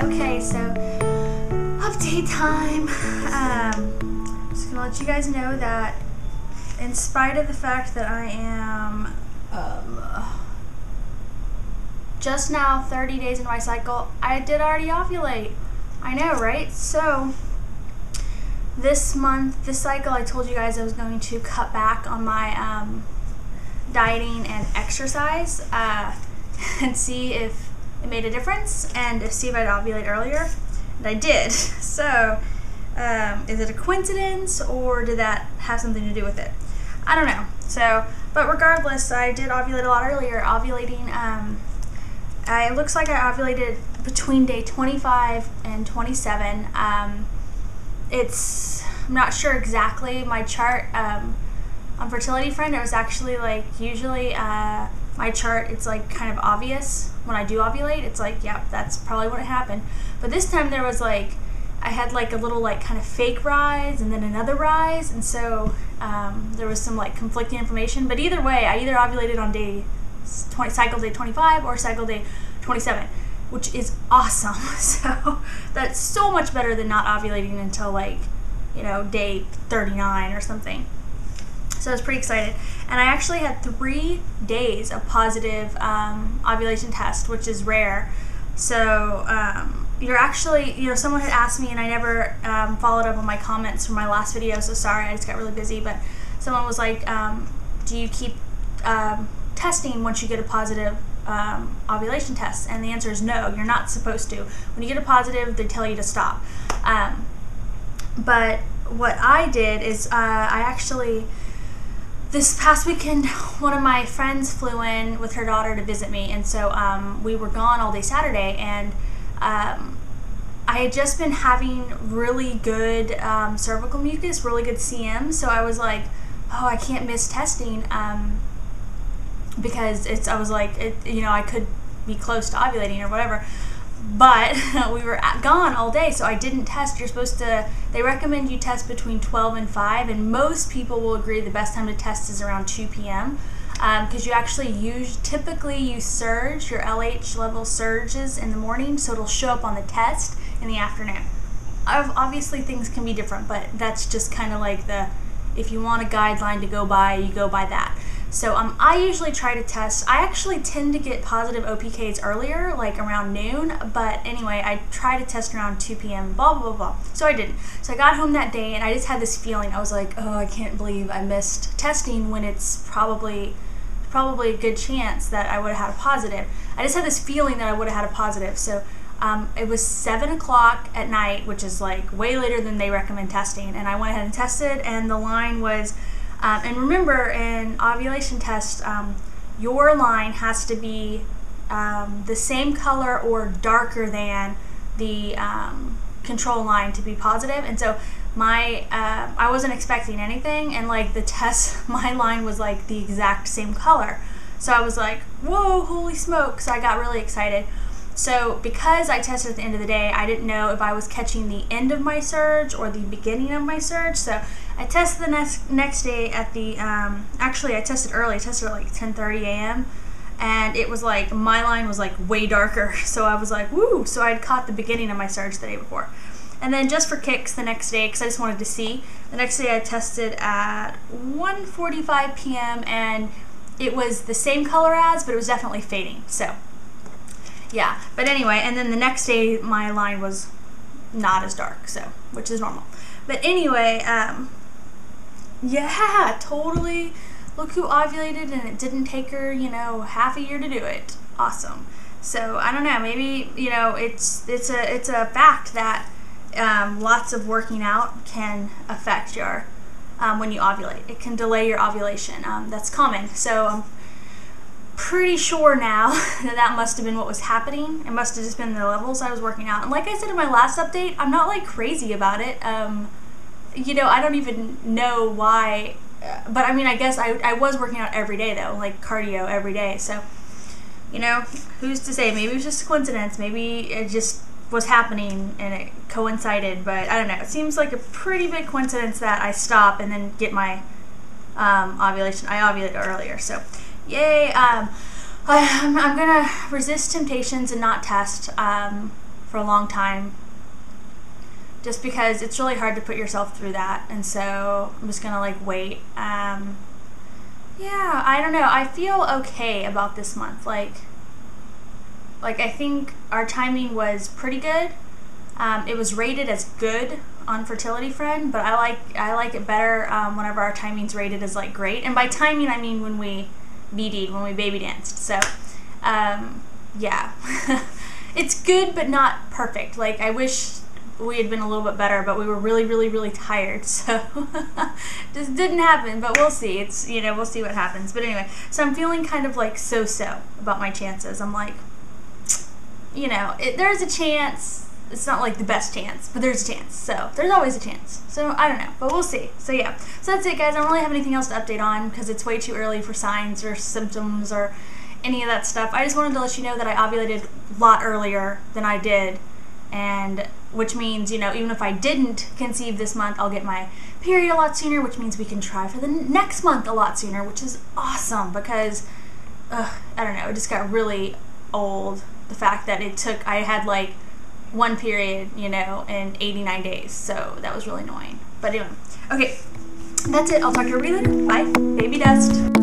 Okay, so update time. Just gonna let you guys know that in spite of the fact that I am just now 30 days in my cycle, I did already ovulate. I know, right? So this month, this cycle, I told you guys I was going to cut back on my dieting and exercise and see if it made a difference and see if I'd ovulate earlier. And I did. So is it a coincidence or did that have something to do with it? I don't know. So, but regardless, I did ovulate a lot earlier. Ovulating, it looks like I ovulated between day 25 and 27. I'm not sure exactly my chart. On Fertility Friend, it was actually like, usually my chart, it's like kind of obvious when I do ovulate. It's like, yep, that's probably what happened. But this time there was like, I had like a little like kind of fake rise and then another rise, and so there was some like conflicting information. But either way, I either ovulated on cycle day 25 or cycle day 27, which is awesome. So that's so much better than not ovulating until like, you know, day 39 or something. So I was pretty excited. And I actually had 3 days of positive ovulation test, which is rare. So you're actually, you know, someone had asked me, and I never followed up on my comments from my last video, so sorry, I just got really busy, but someone was like, do you keep testing once you get a positive ovulation test? And the answer is no, you're not supposed to. When you get a positive, they tell you to stop. But what I did is I actually, this past weekend, one of my friends flew in with her daughter to visit me, and so we were gone all day Saturday, and I had just been having really good cervical mucus, really good CM, so I was like, oh, I can't miss testing because I was like, you know, I could be close to ovulating or whatever. But we were gone all day, so I didn't test. You're supposed to, they recommend you test between 12 and 5, and most people will agree the best time to test is around 2 p.m. Because you actually typically you surge, your LH level surges in the morning, so it'll show up on the test in the afternoon. Obviously things can be different, but that's just kind of like if you want a guideline to go by, you go by that. So I usually try to test. I actually tend to get positive OPKs earlier, like around noon, but anyway, I try to test around 2 p.m., blah, blah, blah. So I didn't. So I got home that day, and I just had this feeling. I was like, oh, I can't believe I missed testing when it's probably a good chance that I would have had a positive. I just had this feeling that I would have had a positive. So it was 7 o'clock at night, which is like way later than they recommend testing, and I went ahead and tested, and the line was, and remember, in ovulation test, your line has to be the same color or darker than the control line to be positive. And so I wasn't expecting anything, and like the test, my line was like the exact same color. So I was like, whoa, holy smoke. So I got really excited. So because I tested at the end of the day, I didn't know if I was catching the end of my surge or the beginning of my surge. So I tested the next day at the, actually I tested early. I tested at like 10:30 a.m. and it was like, my line was like way darker. So I was like, woo! So I'd caught the beginning of my surge the day before. And then just for kicks the next day, because I just wanted to see, the next day I tested at 1:45 p.m. and it was the same color as, but it was definitely fading. So yeah, but anyway, and then the next day my line was not as dark, so, which is normal. But anyway, yeah, totally. Look who ovulated and it didn't take her, you know, half a year to do it. Awesome. So I don't know, maybe, you know, it's a fact that lots of working out can affect your when you ovulate. It can delay your ovulation. That's common. So pretty sure now that must have been what was happening. It must have just been the levels I was working out. And like I said in my last update, I'm not like crazy about it. You know, I don't even know why, but I mean, I guess I was working out every day though, like cardio every day. So, you know, who's to say? Maybe it was just a coincidence. Maybe it just was happening and it coincided, but I don't know. It seems like a pretty big coincidence that I stop and then get my ovulation. I ovulate earlier, so yay. I'm gonna resist temptations and not test for a long time, just because it's really hard to put yourself through that. And so I'm just gonna like wait. Yeah, I don't know. I feel okay about this month. Like I think our timing was pretty good. It was rated as good on Fertility Friend, but I like it better whenever our timing's rated as like great. And by timing, I mean when we BD'd, when we baby danced. So, yeah, it's good, but not perfect. Like I wish we had been a little bit better, but we were really, really, really tired, so just didn't happen. But we'll see. It's, you know, we'll see what happens. But anyway, so I'm feeling kind of like so-so about my chances. I'm like, you know, there's a chance. It's not like the best chance, but there's a chance. So there's always a chance. So I don't know, but we'll see. So yeah, so that's it, guys. I don't really have anything else to update on because it's way too early for signs or symptoms or any of that stuff. I just wanted to let you know that I ovulated a lot earlier than I did, and which means, you know, even if I didn't conceive this month, I'll get my period a lot sooner, which means we can try for the next month a lot sooner, which is awesome because, I don't know, it just got really old. The fact that I had like one period, you know, in 89 days, so that was really annoying. But anyway, okay, that's it. I'll talk to you later. Bye. Baby dust.